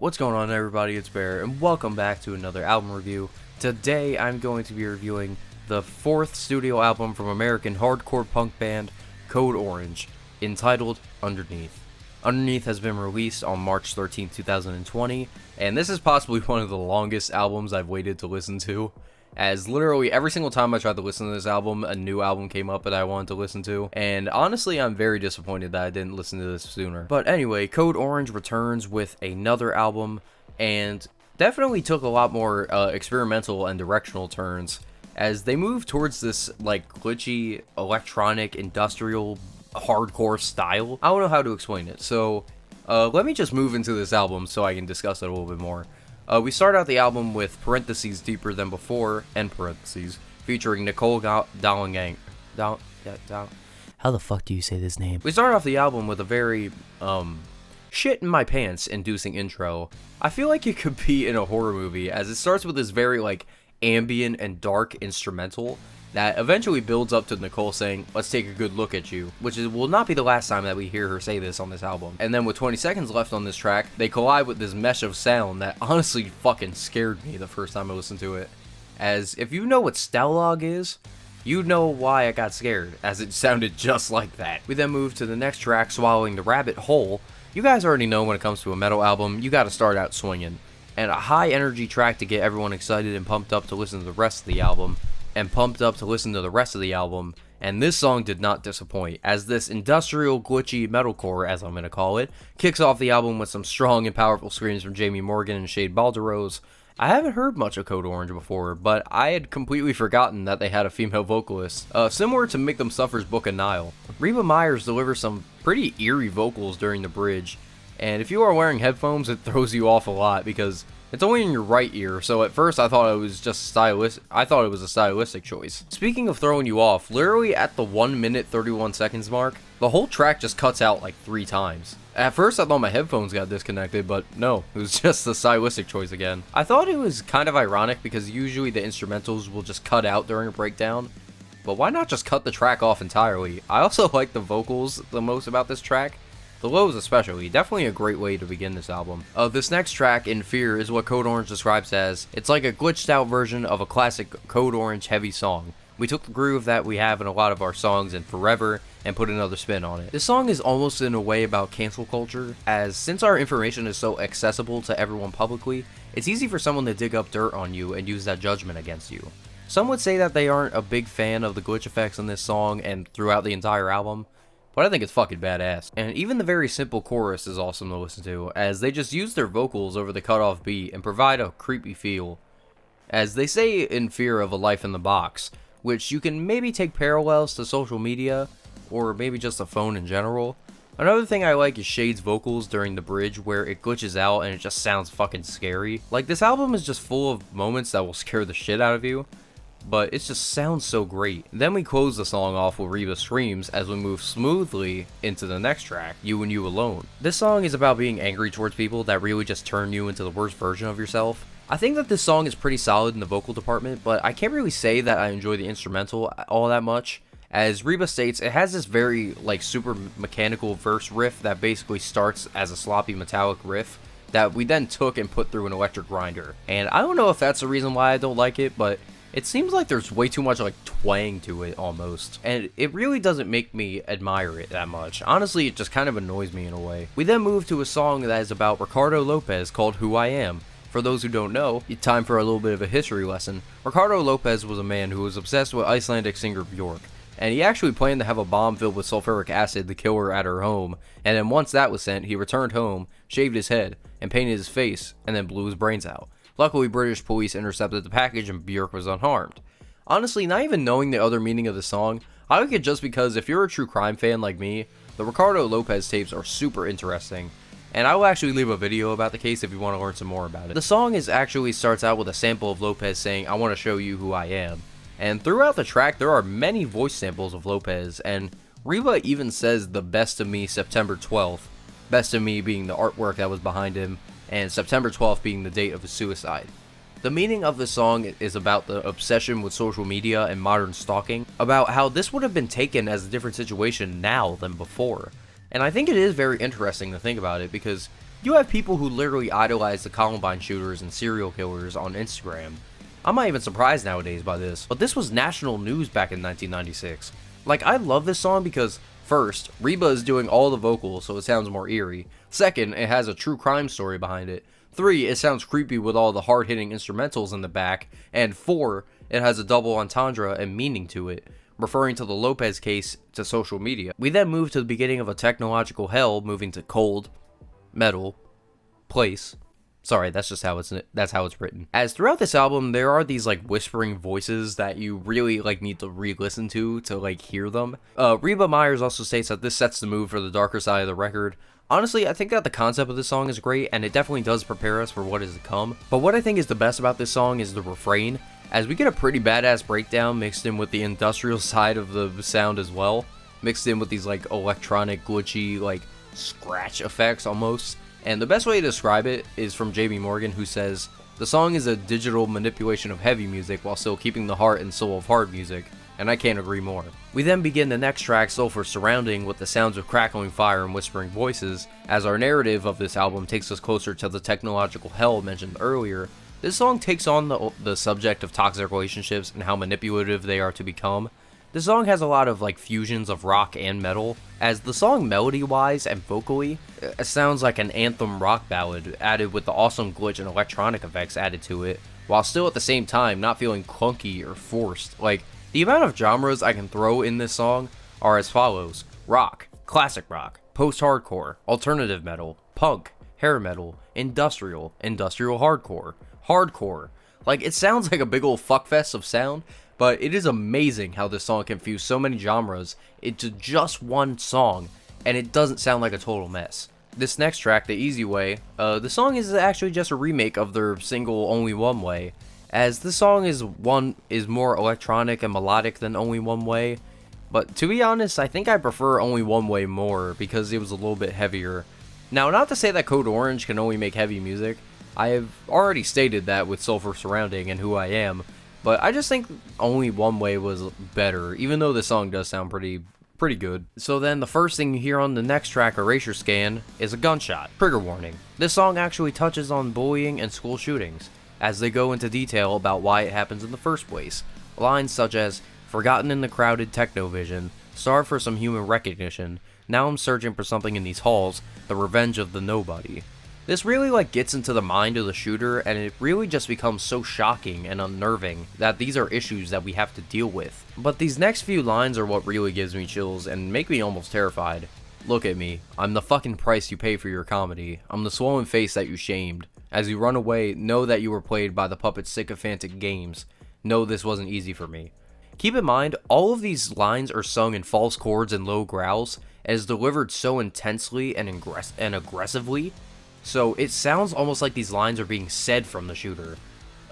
What's going on, everybody? It's Bear, and welcome back to another album review. Today I'm going to be reviewing the fourth studio album from American hardcore punk band Code Orange, entitled Underneath. Underneath has been released on March 13, 2020, and this is possibly one of the longest albums I've waited to listen to, as literally every single time I tried to listen to this album, a new album came up that I wanted to listen to, and honestly I'm very disappointed that I didn't listen to this sooner. But anyway, Code Orange returns with another album, and definitely took a lot more experimental and directional turns, as they move towards this like glitchy, electronic, industrial, hardcore style. I don't know how to explain it, so let me just move into this album so I can discuss it a little bit more. We start out the album with parentheses Deeper Than Before, end parentheses, featuring Nicole Dollangang. How the fuck do you say this name? We start off the album with a very, shit in my pants inducing intro. I feel like it could be in a horror movie, as it starts with this very, like, ambient and dark instrumental that eventually builds up to Nicole saying, "Let's take a good look at you," which will not be the last time that we hear her say this on this album. And then with 20 seconds left on this track, they collide with this mesh of sound that honestly fucking scared me the first time I listened to it. As if you know what Stellog is, you know why I got scared, as it sounded just like that. We then move to the next track, Swallowing the Rabbit Whole. You guys already know when it comes to a metal album, you gotta start out swinging. And a high energy track to get everyone excited and pumped up to listen to the rest of the album. And this song did not disappoint, as this industrial, glitchy metalcore, as I'm going to call it, kicks off the album with some strong and powerful screams from Jamie Morgan and Shade Balderos. I haven't heard much of Code Orange before, but I had completely forgotten that they had a female vocalist, similar to Make Them Suffer's Book of Nile. Reba Myers delivers some pretty eerie vocals during the bridge, and if you are wearing headphones, it throws you off a lot, because it's only in your right ear, so at first I thought it was just stylistic. I thought it was a stylistic choice. Speaking of throwing you off, literally at the 1 minute 31 seconds mark, the whole track just cuts out like 3 times. At first I thought my headphones got disconnected, but no, it was just a stylistic choice again. I thought it was kind of ironic because usually the instrumentals will just cut out during a breakdown, but why not just cut the track off entirely? I also like the vocals the most about this track. The lows especially, definitely a great way to begin this album. This next track, In Fear, is what Code Orange describes as, it's like a glitched out version of a classic Code Orange heavy song. We took the groove that we have in a lot of our songs in Forever and put another spin on it. This song is almost in a way about cancel culture, as since our information is so accessible to everyone publicly, it's easy for someone to dig up dirt on you and use that judgment against you. Some would say that they aren't a big fan of the glitch effects in this song and throughout the entire album, but I think it's fucking badass. And even the very simple chorus is awesome to listen to, as they just use their vocals over the cutoff beat and provide a creepy feel. As they say in Fear of a Life in the Box, which you can maybe take parallels to social media, or maybe just a phone in general. Another thing I like is Shade's vocals during the bridge, where it glitches out and it just sounds fucking scary. Like, this album is just full of moments that will scare the shit out of you, but it just sounds so great. Then we close the song off with Reba Screams as we move smoothly into the next track, You and You Alone. This song is about being angry towards people that really just turn you into the worst version of yourself. I think that this song is pretty solid in the vocal department, but I can't really say that I enjoy the instrumental all that much. As Reba states, it has this very like super mechanical verse riff that basically starts as a sloppy metallic riff that we then took and put through an electric grinder. And I don't know if that's the reason why I don't like it, but it seems like there's way too much like twang to it almost, and it really doesn't make me admire it that much. Honestly, it just kind of annoys me in a way. We then move to a song that is about Ricardo Lopez called Who I Am. For those who don't know, time for a little bit of a history lesson. Ricardo Lopez was a man who was obsessed with Icelandic singer Björk, and he actually planned to have a bomb filled with sulfuric acid to kill her at her home, and then once that was sent, he returned home, shaved his head, and painted his face, and then blew his brains out. Luckily, British police intercepted the package and Björk was unharmed. Honestly, not even knowing the other meaning of the song, I like it just because if you're a true crime fan like me, the Ricardo Lopez tapes are super interesting, and I will actually leave a video about the case if you want to learn some more about it. The song actually starts out with a sample of Lopez saying, "I want to show you who I am," and throughout the track there are many voice samples of Lopez, and Reba even says the best of me September 12th, best of me being the artwork that was behind him, and September 12th being the date of his suicide. The meaning of the song is about the obsession with social media and modern stalking, about how this would have been taken as a different situation now than before. And I think it is very interesting to think about it, because You have people who literally idolize the Columbine shooters and serial killers on Instagram. I'm not even surprised nowadays by this, but this was national news back in 1996. Like, I love this song because, first, Reba is doing all the vocals so it sounds more eerie. Second, it has a true crime story behind it. 3, it sounds creepy with all the hard-hitting instrumentals in the back. And 4, it has a double entendre and meaning to it, referring to the Lopez case to social media. We then move to the beginning of a technological hell, moving to Cold.Metal.Place. Sorry, that's how it's written. As throughout this album, there are these like whispering voices that you really like need to re-listen to like hear them. Reba Myers also states that this sets the mood for the darker side of the record. Honestly, I think that the concept of this song is great, and it definitely does prepare us for what is to come. But what I think is the best about this song is the refrain, as we get a pretty badass breakdown mixed in with the industrial side of the sound as well, mixed in with these like electronic glitchy like scratch effects almost. And the best way to describe it is from Jamie Morgan, who says, "The song is a digital manipulation of heavy music while still keeping the heart and soul of hard music," and I can't agree more. We then begin the next track, Sulfur, surrounding with the sounds of crackling fire and whispering voices. As our narrative of this album takes us closer to the technological hell mentioned earlier, this song takes on the subject of toxic relationships and how manipulative they are to become. This song has a lot of like fusions of rock and metal, as the song melody-wise and vocally, it sounds like an anthem rock ballad added with the awesome glitch and electronic effects added to it, while still at the same time not feeling clunky or forced. Like, the amount of genres I can throw in this song are as follows: rock, classic rock, post-hardcore, alternative metal, punk, hair metal, industrial, industrial hardcore, hardcore. Like, it sounds like a big old fuckfest of sound, but it is amazing how this song can fuse so many genres into just one song, and it doesn't sound like a total mess. This next track, The Easy Way, the song is actually just a remake of their single Only One Way, as this song is more electronic and melodic than Only One Way, but to be honest, I think I prefer Only One Way more because it was a little bit heavier. Now, not to say that Code Orange can only make heavy music, I have already stated that with Sulfur Surrounding and Who I Am, but I just think Only One Way was better, even though the song does sound pretty good. So then the first thing you hear on the next track, Erasure Scan, is a gunshot. Trigger warning. This song actually touches on bullying and school shootings, as they go into detail about why it happens in the first place. Lines such as, "Forgotten in the crowded technovision, starved for some human recognition, now I'm searching for something in these halls, the revenge of the nobody." This really gets into the mind of the shooter, and it really just becomes so shocking and unnerving that these are issues that we have to deal with. But these next few lines are what really gives me chills and make me almost terrified. "Look at me. I'm the fucking price you pay for your comedy. I'm the swollen face that you shamed. As you run away, know that you were played by the puppet's sycophantic games. Know this wasn't easy for me." Keep in mind, all of these lines are sung in false chords and low growls, and is delivered so intensely and aggressively, so it sounds almost like these lines are being said from the shooter.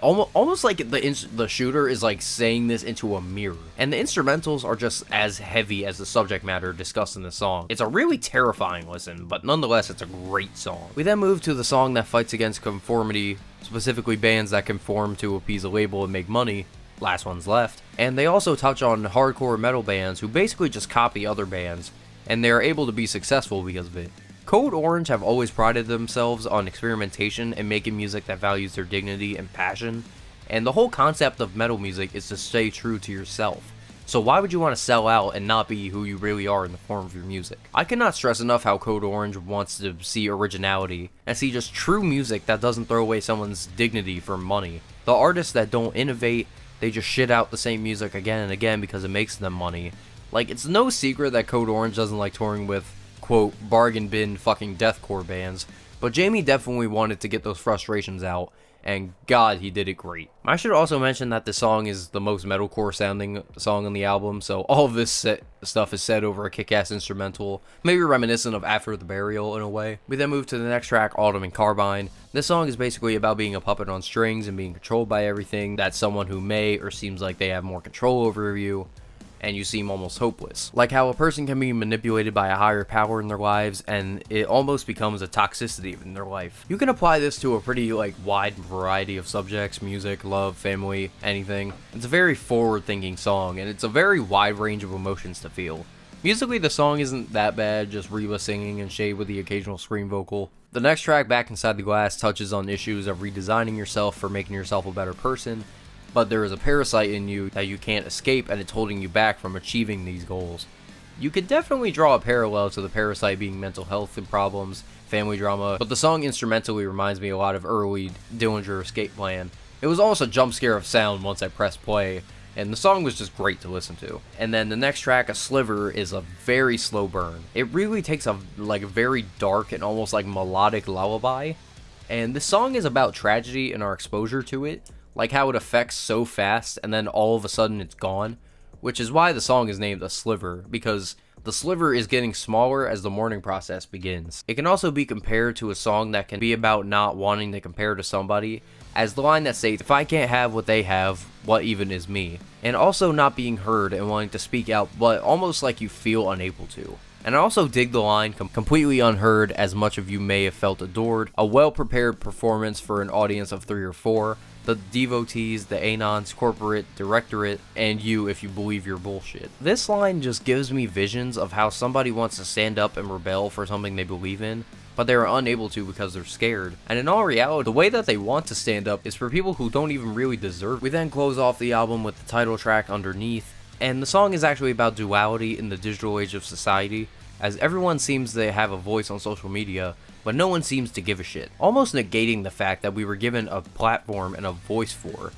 Almost like the shooter is saying this into a mirror. And the instrumentals are just as heavy as the subject matter discussed in the song. It's a really terrifying listen, but nonetheless it's a great song. We then move to the song that fights against conformity, specifically bands that conform to appease a label and make money. Last One's Left. And they also touch on hardcore metal bands who basically just copy other bands, and they are able to be successful because of it. Code Orange have always prided themselves on experimentation and making music that values their dignity and passion, and the whole concept of metal music is to stay true to yourself. So why would you want to sell out and not be who you really are in the form of your music? I cannot stress enough how Code Orange wants to see originality, and see just true music that doesn't throw away someone's dignity for money. The artists that don't innovate, they just shit out the same music again and again because it makes them money. It's no secret that Code Orange doesn't like touring with, quote, bargain bin fucking deathcore bands, but Jamie definitely wanted to get those frustrations out, and god, he did it great. I should also mention that this song is the most metalcore sounding song on the album, so all of this stuff is said over a kick-ass instrumental, maybe reminiscent of After the Burial in a way. We then move to the next track, Autumn and Carbine. This song is basically about being a puppet on strings and being controlled by everything. That's someone who may or seems like they have more control over you, and you seem almost hopeless. Like how a person can be manipulated by a higher power in their lives, and it almost becomes a toxicity in their life. You can apply this to a pretty wide variety of subjects: music, love, family, anything. It's a very forward-thinking song, and it's a very wide range of emotions to feel. Musically, the song isn't that bad, just Reba singing and Shade with the occasional scream vocal. The next track, Back Inside the Glass, touches on issues of redesigning yourself for making yourself a better person, but there is a parasite in you that you can't escape, and it's holding you back from achieving these goals. You could definitely draw a parallel to the parasite being mental health and problems, family drama, but the song instrumentally reminds me a lot of early Dillinger Escape Plan. It was almost a jump scare of sound once I pressed play, and the song was just great to listen to. And then the next track, A Sliver, is a very slow burn. It really takes a very dark and almost like melodic lullaby, and this song is about tragedy and our exposure to it, like how it affects so fast and then all of a sudden it's gone, which is why the song is named A Sliver, because the sliver is getting smaller as the mourning process begins. It can also be compared to a song that can be about not wanting to compare to somebody, as the line that states, if I can't have what they have, what even is me? And also not being heard and wanting to speak out, but almost like you feel unable to. And I also dig the line, completely unheard as much of you may have felt adored, a well-prepared performance for an audience of 3 or 4, the devotees, the Anons, corporate, directorate, and you if you believe your bullshit. This line just gives me visions of how somebody wants to stand up and rebel for something they believe in, but they are unable to because they're scared. And in all reality, the way that they want to stand up is for people who don't even really deserve it. We then close off the album with the title track, Underneath, and the song is actually about duality in the digital age of society, as everyone seems to have a voice on social media, but no one seems to give a shit, almost negating the fact that we were given a platform and a voice for.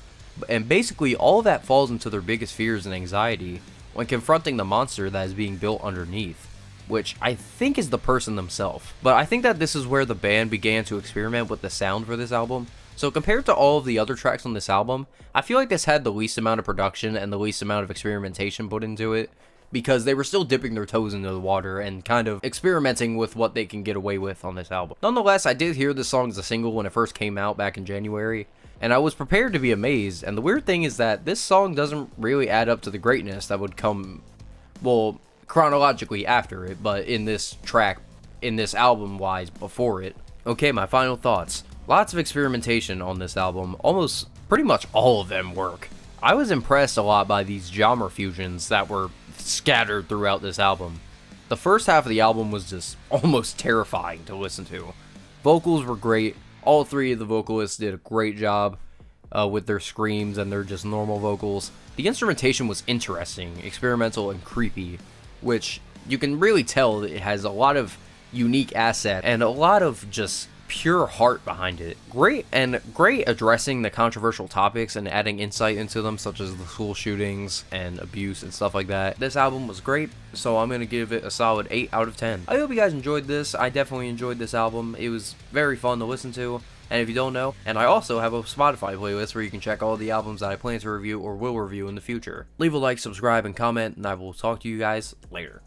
And basically all of that falls into their biggest fears and anxiety when confronting the monster that is being built underneath, which I think is the person themselves. But I think that this is where the band began to experiment with the sound for this album. So compared to all of the other tracks on this album, I feel like this had the least amount of production and the least amount of experimentation put into it, because they were still dipping their toes into the water and kind of experimenting with what they can get away with on this album. Nonetheless, I did hear this song as a single when it first came out back in January, and I was prepared to be amazed. And the weird thing is that this song doesn't really add up to the greatness that would come, well, chronologically after it, but in this track, in this album wise, before it. Okay, my final thoughts. Lots of experimentation on this album, almost pretty much all of them work. I was impressed a lot by these genre fusions that were scattered throughout this album. The first half of the album was just almost terrifying to listen to. Vocals were great. All 3 of the vocalists did a great job with their screams and their just normal vocals. The instrumentation was interesting, experimental, and creepy, which you can really tell it has a lot of unique assets and a lot of just pure heart behind it. Great addressing the controversial topics and adding insight into them, such as the school shootings and abuse and stuff like that. This album was great, so I'm gonna give it a solid 8 out of 10. I hope you guys enjoyed this. I definitely enjoyed this album. It was very fun to listen to. And if you don't know, and I also have a Spotify playlist where you can check all the albums that I plan to review or will review in the future. Leave a like, subscribe, and comment, and I will talk to you guys later.